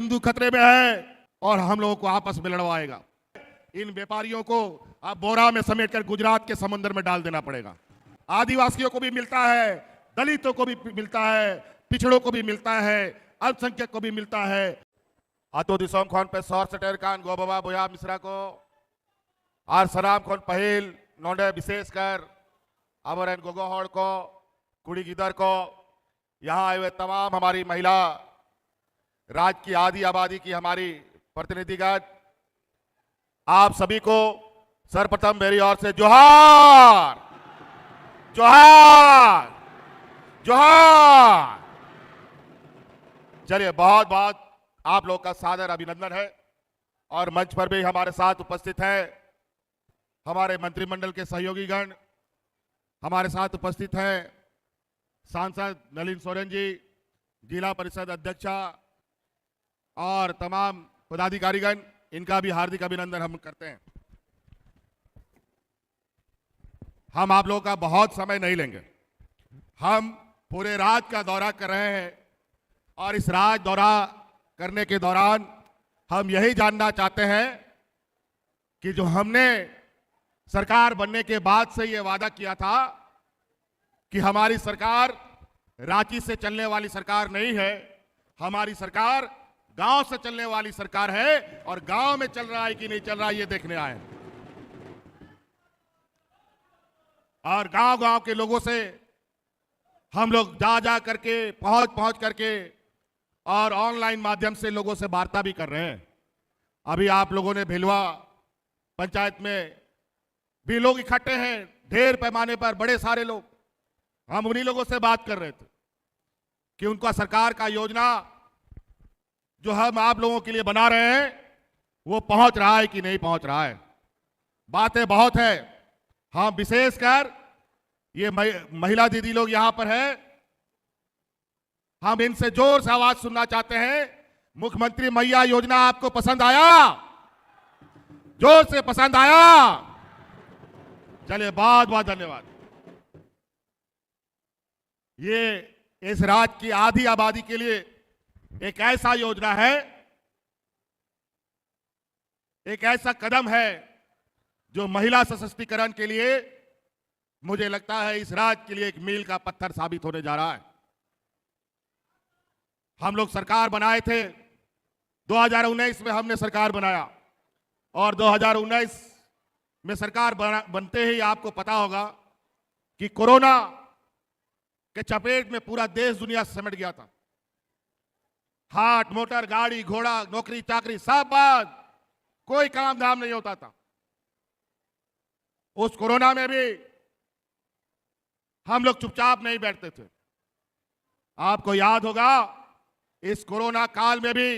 सिंधु खतरे में है और हम लोगों को आपस में लड़वाएगा। इन व्यापारियों को अब बोरा में समेटकर गुजरात के समंदर में डाल देना पड़ेगा। आदिवासियों को भी मिलता है, दलितों को भी मिलता है, पिछड़ों को भी मिलता है, अल्पसंख्यक को भी मिलता है। आतो दिसोम खोन पे सौर सटेर कान गोबाबा बोया मिश्रा को और सराम खोन पहेल नोंडे विशेषकर अमरन गोगोहड़ को, कुड़ी गिदर को, यहाँ आए हुए तमाम हमारी महिला राज्य की आधी आबादी की हमारी प्रतिनिधिगण, आप सभी को सर्वप्रथम मेरी ओर से जोहार जोहार जोहार। चलिए, बहुत बहुत आप लोग का सादर अभिनंदन है। और मंच पर भी हमारे साथ उपस्थित है हमारे मंत्रिमंडल के सहयोगीगण, हमारे साथ उपस्थित हैं सांसद नलिन सोरेन जी, जिला परिषद अध्यक्षा और तमाम पदाधिकारीगण, इनका भी हार्दिक अभिनंदन हम करते हैं। हम आप लोगों का बहुत समय नहीं लेंगे। हम पूरे राज्य का दौरा कर रहे हैं और इस राज्य दौरा करने के दौरान हम यही जानना चाहते हैं कि जो हमने सरकार बनने के बाद से ये वादा किया था कि हमारी सरकार रांची से चलने वाली सरकार नहीं है, हमारी सरकार गांव से चलने वाली सरकार है और गांव में चल रहा है कि नहीं चल रहा है ये देखने आए। और गांव गांव के लोगों से हम लोग जा करके पहुंच करके और ऑनलाइन माध्यम से लोगों से वार्ता भी कर रहे हैं। अभी आप लोगों ने भिलवा पंचायत में भी लोग इकट्ठे हैं, ढेर पैमाने पर बड़े सारे लोग। हम उन्हीं लोगों से बात कर रहे थे कि उनका सरकार का योजना जो हम आप लोगों के लिए बना रहे हैं वो पहुंच रहा है कि नहीं पहुंच रहा है। बातें बहुत है। हम विशेषकर ये महिला दीदी लोग यहां पर है, हम इनसे जोर से आवाज सुनना चाहते हैं। मुख्यमंत्री मैया योजना आपको पसंद आया? जोर से पसंद आया? चलिए, बहुत बहुत धन्यवाद। ये इस राज्य की आधी आबादी के लिए एक ऐसा योजना है, एक ऐसा कदम है जो महिला सशक्तिकरण के लिए मुझे लगता है इस राज्य के लिए एक मील का पत्थर साबित होने जा रहा है। हम लोग सरकार बनाए थे 2019 में, हमने सरकार बनाया और 2019 में सरकार बनते ही आपको पता होगा कि कोरोना के चपेट में पूरा देश दुनिया सिमट गया था। हाट मोटर गाड़ी घोड़ा नौकरी चाकरी सब बंद, कोई काम धाम नहीं होता था। उस कोरोना में भी हम लोग चुपचाप नहीं बैठते थे। आपको याद होगा इस कोरोना काल में भी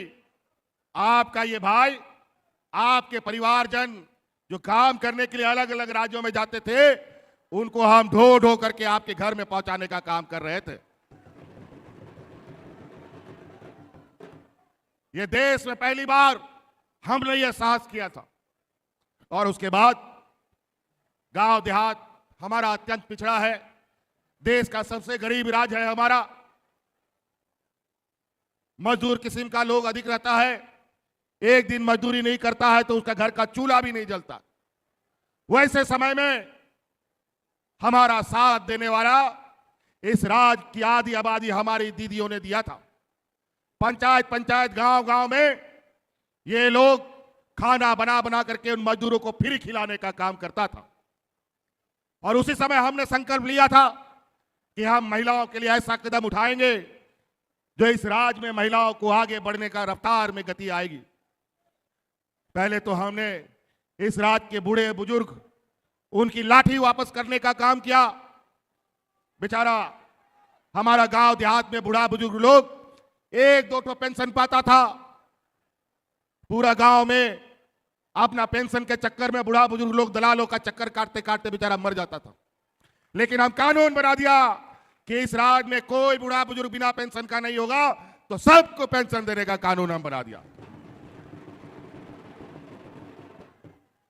आपका ये भाई, आपके परिवारजन जो काम करने के लिए अलग अलग राज्यों में जाते थे, उनको हम ढो ढो करके आपके घर में पहुंचाने का काम कर रहे थे। ये देश में पहली बार हमने ये साहस किया था। और उसके बाद गांव देहात हमारा अत्यंत पिछड़ा है, देश का सबसे गरीब राज्य है हमारा, मजदूर किस्म का लोग अधिक रहता है। एक दिन मजदूरी नहीं करता है तो उसका घर का चूल्हा भी नहीं जलता। वैसे समय में हमारा साथ देने वाला इस राज्य की आधी आबादी हमारी दीदियों ने दिया था। पंचायत पंचायत गांव गांव में ये लोग खाना बना बना करके उन मजदूरों को फ्री खिलाने का काम करता था। और उसी समय हमने संकल्प लिया था कि हम महिलाओं के लिए ऐसा कदम उठाएंगे जो इस राज्य में महिलाओं को आगे बढ़ने का रफ्तार में गति आएगी। पहले तो हमने इस राज्य के बूढ़े बुजुर्ग उनकी लाठी वापस करने का काम किया। बेचारा हमारा गांव देहात में बूढ़ा बुजुर्ग लोग 1-2 पेंशन पाता था। पूरा गांव में अपना पेंशन के चक्कर में बूढ़ा बुजुर्ग लोग दलालों का चक्कर काटते काटते बेचारा मर जाता था। लेकिन हम कानून बना दिया कि इस राज्य में कोई बूढ़ा बुजुर्ग बिना पेंशन का नहीं होगा, तो सबको पेंशन देने का कानून हम बना दिया।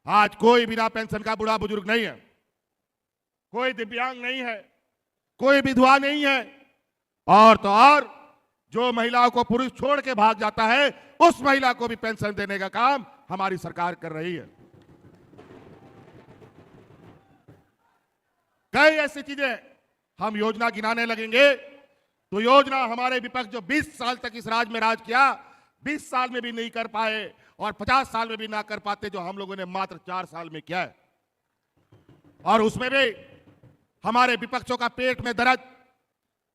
आज कोई बिना पेंशन का बूढ़ा बुजुर्ग नहीं है, कोई दिव्यांग नहीं है, कोई विधवा नहीं है, और तो और जो महिलाओं को पुरुष छोड़ के भाग जाता है उस महिला को भी पेंशन देने का काम हमारी सरकार कर रही है। कई ऐसी चीजें हम योजना गिनाने लगेंगे तो योजना हमारे विपक्ष जो 20 साल तक इस राज्य में राज किया 20 साल में भी नहीं कर पाए और 50 साल में भी ना कर पाते जो हम लोगों ने मात्र 4 साल में किया है। और उसमें भी हमारे विपक्षों का पेट में दर्द,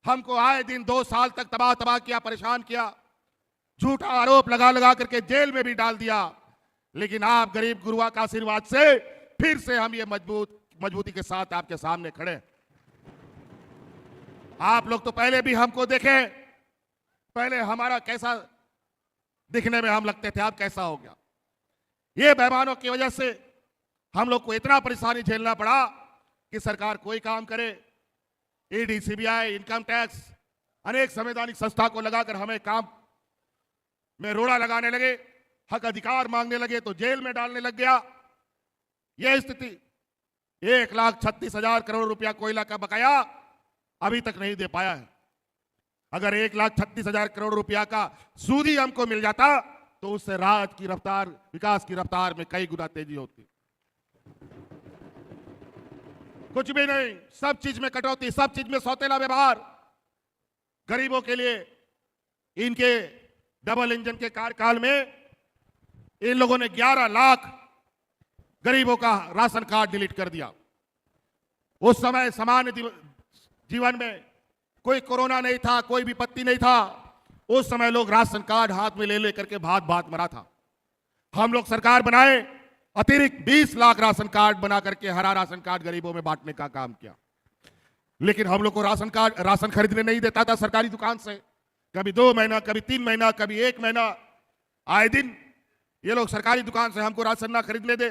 हमको आए दिन 2 साल तक तबाह किया, परेशान किया, झूठा आरोप लगा लगा करके जेल में भी डाल दिया। लेकिन आप गरीब गुरुआ का आशीर्वाद से फिर से हम ये मजबूती के साथ आपके सामने खड़े हैं। आप लोग तो पहले भी हमको देखे, पहले हमारा कैसा दिखने में हम लगते थे, अब कैसा हो गया। ये बेईमानों की वजह से हम लोग को इतना परेशानी झेलना पड़ा कि सरकार कोई काम करे, ईडी, सीबीआई, इनकम टैक्स, अनेक संवैधानिक संस्था को लगाकर हमें काम में रोड़ा लगाने लगे, हक अधिकार मांगने लगे तो जेल में डालने लग गया। यह स्थिति 1,36,000 करोड़ रुपया कोयला का बकाया अभी तक नहीं दे पाया है। अगर 1,36,000 करोड़ रुपया का सूद ही हमको मिल जाता तो उससे राज्य की रफ्तार, विकास की रफ्तार में कई गुना तेजी होती। कुछ भी नहीं, सब चीज में कटौती, सब चीज में सौतेला व्यवहार। गरीबों के लिए इनके डबल इंजन के कार्यकाल में इन लोगों ने 11 लाख गरीबों का राशन कार्ड डिलीट कर दिया। उस समय सामान्य जीवन में कोई कोरोना नहीं था, कोई विपत्ति नहीं था, उस समय लोग राशन कार्ड हाथ में ले करके भात भात मरा था। हम लोग सरकार बनाए, अतिरिक्त 20 लाख राशन कार्ड बना करके हरा राशन कार्ड गरीबों में बांटने का काम किया। लेकिन हम लोग को राशन खरीदने नहीं देता था सरकारी दुकान से। कभी 2 महीना, कभी 3 महीना, कभी 1 महीना, आए दिन ये लोग सरकारी दुकान से हमको राशन ना खरीदने दे,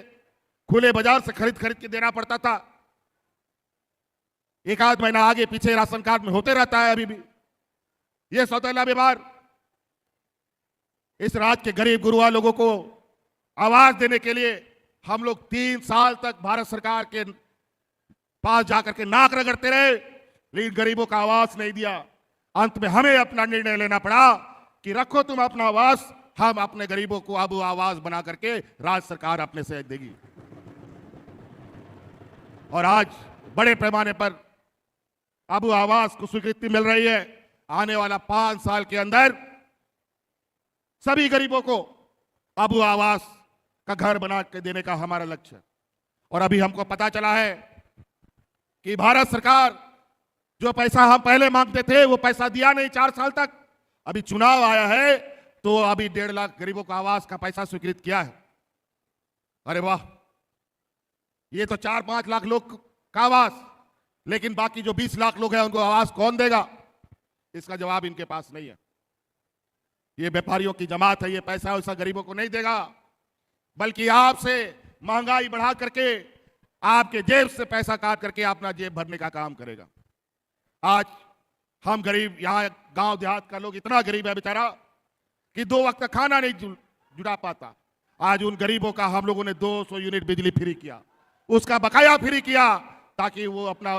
खुले बाजार से खरीद के देना पड़ता था। 1 आध महीना आगे पीछे राशन कार्ड में होते रहता है अभी भी ये सौतेला व्यवहार। इस राज्य के गरीब गुरुआ लोगों को आवाज देने के लिए हम लोग 3 साल तक भारत सरकार के पास जाकर के नाक रगड़ते रहे, लेकिन गरीबों का आवाज नहीं दिया। अंत में हमें अपना निर्णय लेना पड़ा कि रखो तुम अपना आवाज, हम अपने गरीबों को अब आवाज बना करके राज्य सरकार अपने से देगी। और आज बड़े पैमाने पर अब आवास को स्वीकृति मिल रही है। आने वाला 5 साल के अंदर सभी गरीबों को अब आवास का घर बना के देने का हमारा लक्ष्य है। और अभी हमको पता चला है कि भारत सरकार जो पैसा हम पहले मांगते थे वो पैसा दिया नहीं 4 साल तक। अभी चुनाव आया है तो अभी 1.5 लाख गरीबों को आवास का पैसा स्वीकृत किया है। अरे वाह, ये तो 4-5 लाख लोग का आवास, लेकिन बाकी जो 20 लाख लोग हैं उनको आवास कौन देगा? इसका जवाब इनके पास नहीं है। ये व्यापारियों की जमात है, ये पैसा वैसा गरीबों को नहीं देगा, बल्कि आपसे महंगाई बढ़ा करके आपके जेब से पैसा काट करके अपना जेब भरने का काम करेगा। आज हम गरीब, यहाँ गांव देहात का लोग इतना गरीब है बेचारा कि 2 वक्त का खाना नहीं जुटा पाता। आज उन गरीबों का हम लोगों ने 200 यूनिट बिजली फ्री किया, उसका बकाया फ्री किया ताकि वो अपना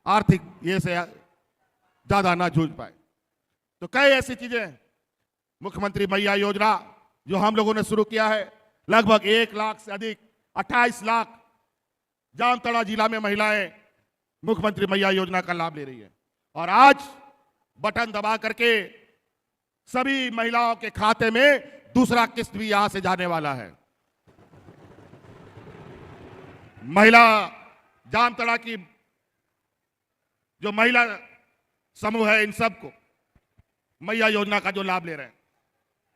आर्थिक ये से ज्यादा ना जूझ पाए। तो कई ऐसी चीजें, मुख्यमंत्री मैया योजना जो हम लोगों ने शुरू किया है, लगभग 1 लाख से अधिक 28 लाख जामताड़ा जिला में महिलाएं मुख्यमंत्री मैया योजना का लाभ ले रही है। और आज बटन दबा करके सभी महिलाओं के खाते में दूसरा किस्त भी यहां से जाने वाला है। महिला जामताड़ा की जो महिला समूह है, इन सबको मैया योजना का जो लाभ ले रहे हैं।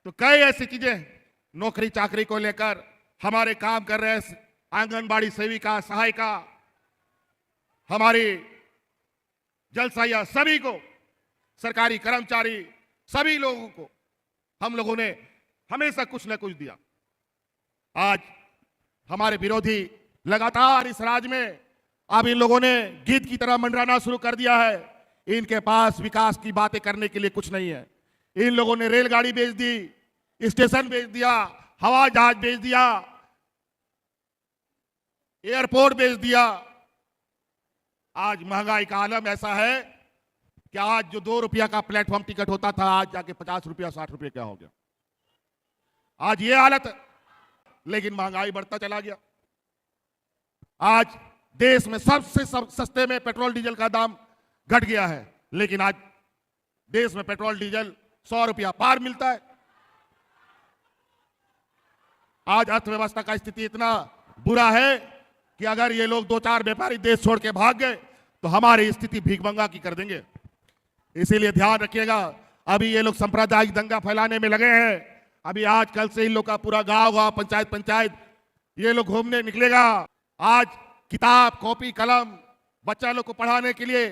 तो कई ऐसी चीजें नौकरी चाकरी को लेकर हमारे काम कर रहे हैं, आंगनबाड़ी सेविका, सहायिका, हमारी जलसाइया, सभी को, सरकारी कर्मचारी, सभी लोगों को हम लोगों ने हमेशा कुछ न कुछ दिया। आज हमारे विरोधी लगातार इस राज्य में अब इन लोगों ने गीत की तरह मंडराना शुरू कर दिया है। इनके पास विकास की बातें करने के लिए कुछ नहीं है। इन लोगों ने रेलगाड़ी बेच दी, स्टेशन बेच दिया, हवाई जहाज बेच दिया, एयरपोर्ट बेच दिया। आज महंगाई का आलम ऐसा है कि आज जो 2 रुपया का प्लेटफॉर्म टिकट होता था, आज जाके 50 रुपया 60 रुपये क्या हो गया। आज ये हालत है। लेकिन महंगाई बढ़ता चला गया। आज देश में सबसे सस्ते में पेट्रोल डीजल का दाम घट गया है, लेकिन आज देश में पेट्रोल डीजल 100 रुपया पार मिलता है। आज अर्थव्यवस्था का स्थिति इतना बुरा है कि अगर ये लोग 2-4 व्यापारी देश छोड़ के भाग गए तो हमारी स्थिति भीखमंगा की कर देंगे। इसीलिए ध्यान रखिएगा। अभी ये लोग सांप्रदायिक दंगा फैलाने में लगे हैं। अभी आज कल से इन लोग का पूरा गांव पंचायत ये लोग घूमने निकलेगा। आज किताब कॉपी कलम बच्चा लोग को पढ़ाने के लिए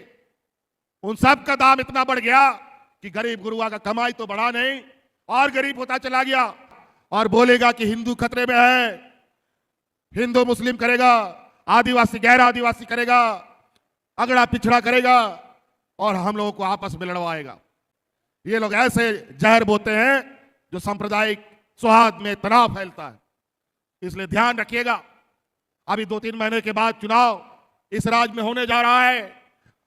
उन सब का दाम इतना बढ़ गया कि गरीब गुरुआ का कमाई तो बढ़ा नहीं और गरीब होता चला गया। और बोलेगा कि हिंदू खतरे में है, हिंदू मुस्लिम करेगा, आदिवासी गैर आदिवासी करेगा, अगड़ा पिछड़ा करेगा और हम लोगों को आपस में लड़वाएगा। ये लोग ऐसे जहर बोते हैं जो सांप्रदायिक सौहार्द में तनाव फैलता है। इसलिए ध्यान रखिएगा। अभी 2-3 महीने के बाद चुनाव इस राज्य में होने जा रहा है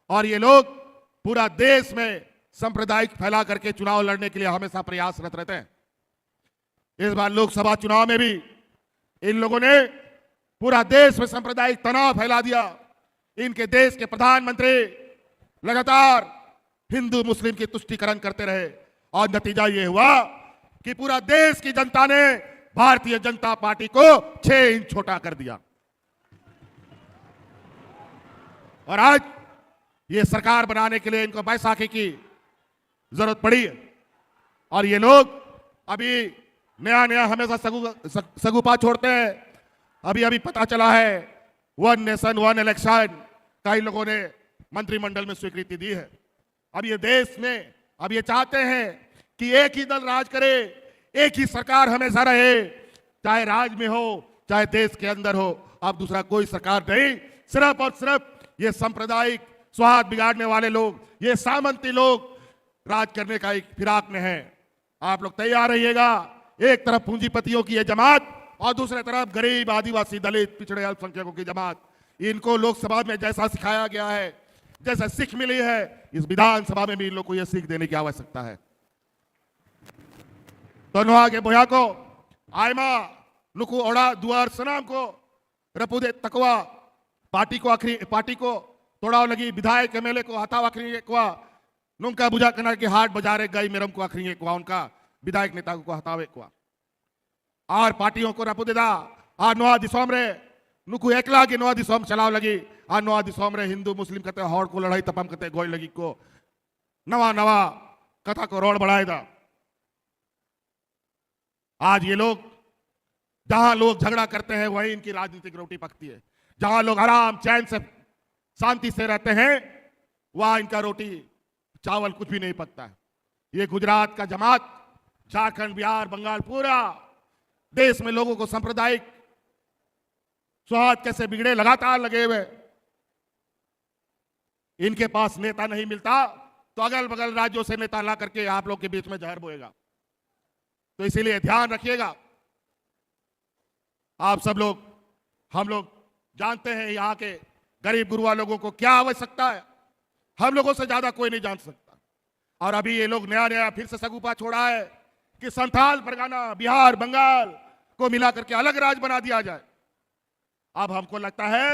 और ये लोग पूरा देश में सांप्रदायिक फैला करके चुनाव लड़ने के लिए हमेशा प्रयासरत रहते हैं। इस बार लोकसभा चुनाव में भी इन लोगों ने पूरा देश में सांप्रदायिक तनाव फैला दिया। इनके देश के प्रधानमंत्री लगातार हिंदू मुस्लिम की तुष्टीकरण करते रहे और नतीजा ये हुआ कि पूरा देश की जनता ने भारतीय जनता पार्टी को 6 इंच छोटा कर दिया। और आज ये सरकार बनाने के लिए इनको बैसाखी की जरूरत पड़ी है। और ये लोग अभी नया हमेशा सगुपा छोड़ते हैं। अभी पता चला है 1 नेशन 1 इलेक्शन का इन लोगों ने मंत्रिमंडल में स्वीकृति दी है। अब ये देश में अब ये चाहते हैं कि एक ही दल राज करे, एक ही सरकार हमेशा रहे, चाहे राज्य में हो चाहे देश के अंदर हो। अब दूसरा कोई सरकार नहीं, सिर्फ और सिर्फ ये सांप्रदायिक सौहार्द बिगाड़ने वाले लोग, ये सामंती लोग राज करने का एक फिराक में है। आप लोग तैयार रहिएगा। एक तरफ पूंजीपतियों की ये जमात और दूसरी तरफ गरीब आदिवासी दलित पिछड़े अल्पसंख्यकों की जमात। इनको लोकसभा में जैसा सिखाया गया है, जैसा सीख मिली है, इस विधानसभा में भी इन लोग को यह सीख देने की आवश्यकता है। तो नुआ के बोया को आयमा नुकु ओड़ा दुआर सनाम को रपुदे तकवा पार्टी को तोड़ाव लगी विधायक एमएलए को हताव आखरी को नुका बुझा कना के हाट बाजारे गई मेरम को आखरी को उनका विधायक नेता को हतावे को और पार्टियों को रपुदेदा आ नोआ दिसोम रे नुकु एकला के नोआ दिसोम चलाव लगी आ नोआ दिसोम रे हिंदू मुस्लिम कहते हौड़ को लड़ाई तपम कहते गोई लगी को नवा कथा को रोड बढ़ाएगा। आज ये लोग जहां लोग झगड़ा करते हैं वहीं इनकी राजनीतिक रोटी पकती है। जहां लोग आराम चैन से शांति से रहते हैं वहां इनका रोटी चावल कुछ भी नहीं पकता है। ये गुजरात का जमात, झारखंड, बिहार, बंगाल, पूरा देश में लोगों को सांप्रदायिक सौहार्द कैसे बिगड़े लगातार लगे हुए। इनके पास नेता नहीं मिलता तो अगल बगल राज्यों से नेता ला करके आप लोग के बीच में जहर बोएगा। तो इसीलिए ध्यान रखिएगा। आप सब लोग, हम लोग जानते हैं यहाँ के गरीब गुरुआ लोगों को क्या आवश्यकता है। हम लोगों से ज्यादा कोई नहीं जान सकता। और अभी ये लोग नया फिर से सगुपा छोड़ा है कि संथाल परगना, बिहार, बंगाल को मिला करके अलग राज्य बना दिया जाए। अब हमको लगता है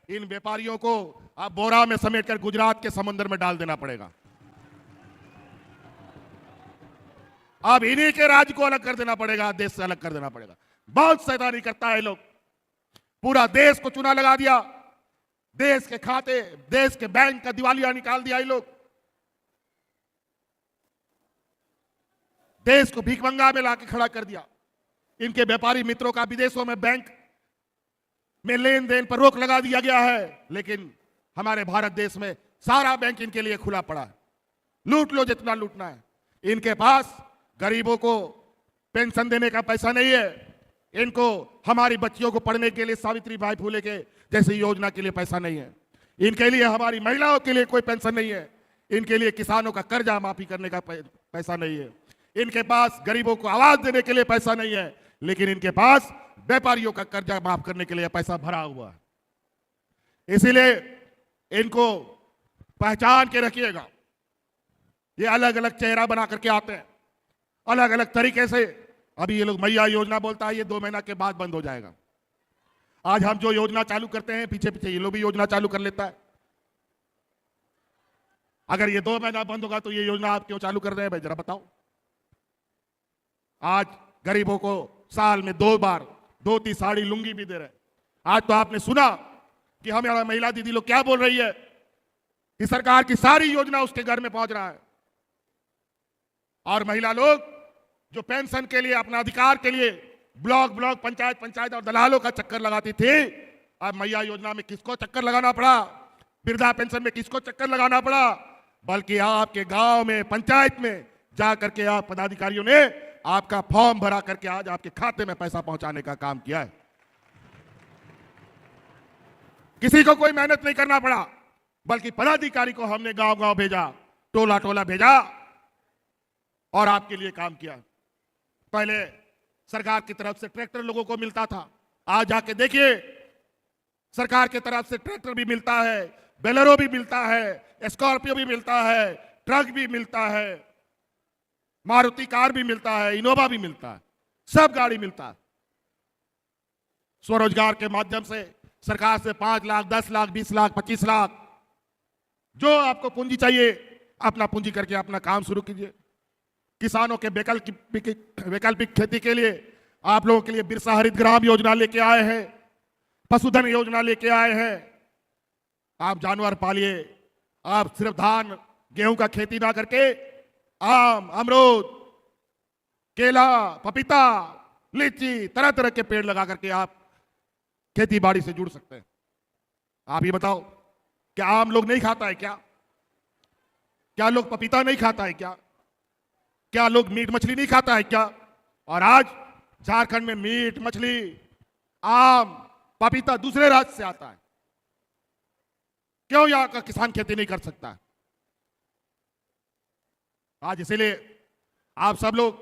इन व्यापारियों को अब बोरा में समेटकर गुजरात के समंदर में डाल देना पड़ेगा। अब इन्हीं के राज्य को अलग कर देना पड़ेगा, देश से अलग कर देना पड़ेगा। बहुत शैतानी करता है लोग। पूरा देश को चूना लगा दिया, देश के खाते, देश के बैंक का दिवालिया निकाल दिया। ये लोग देश को भीखमंगा में लाके खड़ा कर दिया। इनके व्यापारी मित्रों का विदेशों में बैंक में लेन देन पर रोक लगा दिया गया है, लेकिन हमारे भारत देश में सारा बैंक इनके लिए खुला पड़ा है। लूट लो जितना लूटना है। इनके पास गरीबों को पेंशन देने का पैसा नहीं है। इनको हमारी बच्चियों को पढ़ने के लिए सावित्री बाई फुले के जैसी योजना के लिए पैसा नहीं है। इनके लिए हमारी महिलाओं के लिए कोई पेंशन नहीं है। इनके लिए किसानों का कर्जा माफी करने का पैसा नहीं है। इनके पास गरीबों को आवाज देने के लिए पैसा नहीं है, लेकिन इनके पास व्यापारियों का कर्जा माफ करने के लिए पैसा भरा हुआ है। इसीलिए इनको पहचान के रखिएगा। ये अलग अलग चेहरा बना करके आते हैं, अलग अलग तरीके से। अभी ये लोग मैया योजना बोलता है, ये 2 महीना के बाद बंद हो जाएगा। आज हम जो योजना चालू करते हैं, पीछे पीछे ये लोग भी योजना चालू कर लेता है। अगर ये 2 महीना बंद होगा तो ये योजना आप क्यों चालू कर रहे हैं भाई, जरा बताओ। आज गरीबों को साल में 2 बार धोती साड़ी लुंगी भी दे रहे हैं। आज तो आपने सुना कि हमारा महिला दीदी लोग क्या बोल रही है कि सरकार की सारी योजना उसके घर में पहुंच रहा है। और महिला लोग जो पेंशन के लिए, अपना अधिकार के लिए ब्लॉक ब्लॉक, पंचायत पंचायत और दलालों का चक्कर लगाती थी, अब मैया योजना में किसको चक्कर लगाना पड़ा, वृद्धा पेंशन में किसको चक्कर लगाना पड़ा, बल्कि आपके गांव में, पंचायत में जा करके आप पदाधिकारियों ने आपका फॉर्म भरा करके आज आपके खाते में पैसा पहुंचाने का काम किया है। किसी को कोई मेहनत नहीं करना पड़ा, बल्कि पदाधिकारी को हमने गांव गांव भेजा, टोला टोला भेजा और आपके लिए काम किया। पहले सरकार की तरफ से ट्रैक्टर लोगों को मिलता था, आज जाके देखिए सरकार की तरफ से ट्रैक्टर भी मिलता है, बेलेरो भी मिलता है, स्कॉर्पियो भी मिलता है, ट्रक भी मिलता है, मारुति कार भी मिलता है, इनोवा भी मिलता है, सब गाड़ी मिलता है। स्वरोजगार के माध्यम से सरकार से 5 लाख, 10 लाख, 20 लाख, 25 लाख, जो आपको पूंजी चाहिए अपना पूंजी करके अपना काम शुरू कीजिए। किसानों के वैकल्पिक खेती के लिए आप लोगों के लिए बिरसा हरित ग्राम योजना लेके आए हैं, पशुधन योजना लेके आए हैं। आप जानवर पालिए, आप सिर्फ धान गेहूं का खेती ना करके आम, अमरूद, केला, पपीता, लीची, तरह तरह के पेड़ लगा करके आप खेती बाड़ी से जुड़ सकते हैं। आप ये बताओ, क्या आम लोग नहीं खाता है क्या? क्या लोग पपीता नहीं खाता है क्या? क्या लोग मीट मछली नहीं खाता है क्या? और आज झारखंड में मीट मछली, आम, पपीता दूसरे राज्य से आता है। क्यों यहां का किसान खेती नहीं कर सकता? आज इसीलिए आप सब लोग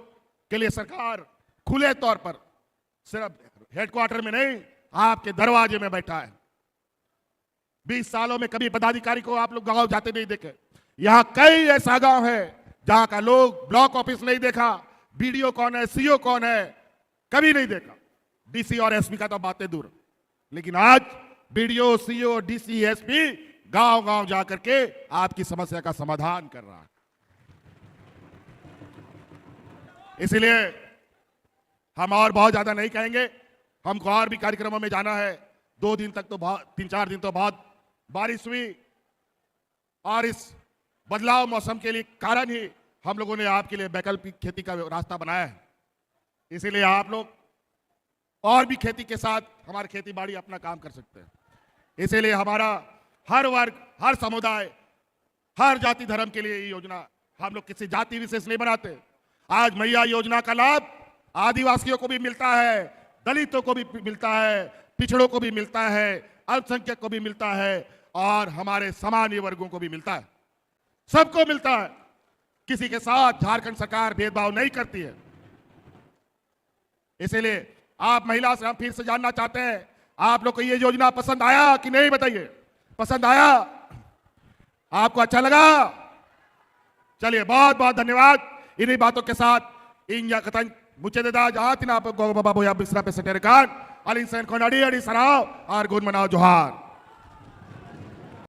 के लिए सरकार खुले तौर पर सिर्फ हेडक्वार्टर में नहीं, आपके दरवाजे में बैठा है। 20 सालों में कभी पदाधिकारी को आप लोग गांव जाते नहीं देखे। यहां कई ऐसा गांव है जहां का लोग ब्लॉक ऑफिस नहीं देखा, बीडीओ कौन है, सीओ कौन है, कभी नहीं देखा। डीसी और एसपी का तो बातें दूर, लेकिन आज बीडीओ, सीओ, डीसी, एसपी गांव गांव जाकर के आपकी समस्या का समाधान कर रहा है। इसलिए हम और बहुत ज्यादा नहीं कहेंगे, हमको और भी कार्यक्रमों में जाना है। 2 दिन तक तो 3-4 दिन तो बहुत बारिश हुई और इस बदलाव मौसम के लिए कारण ही हम लोगों ने आपके लिए वैकल्पिक खेती का रास्ता बनाया है। इसीलिए आप लोग और भी खेती के साथ हमारी खेती बाड़ी अपना काम कर सकते हैं। इसीलिए हमारा हर वर्ग, हर समुदाय, हर जाति धर्म के लिए ये योजना, हम लोग किसी जाति विशेष नहीं बनाते। आज मैया योजना का लाभ आदिवासियों को भी मिलता है, दलितों को भी मिलता है, पिछड़ों को भी मिलता है, अल्पसंख्यक को भी मिलता है और हमारे सामान्य वर्गों को भी मिलता है, सबको मिलता है। किसी के साथ झारखंड सरकार भेदभाव नहीं करती है। इसलिए आप महिला से हम फिर से जानना चाहते हैं, आप लोग को ये योजना पसंद आया कि नहीं? बताइए, पसंद आया? आपको अच्छा लगा? चलिए, बहुत बहुत धन्यवाद। इन्हीं बातों के साथ इन कथन मुझे देदा जहां तीन आप बाबा बोया बिस्रा पे सटेरकान अलिंसन कोनाडी अड़ी सराव और गुण मनाओ जोहार।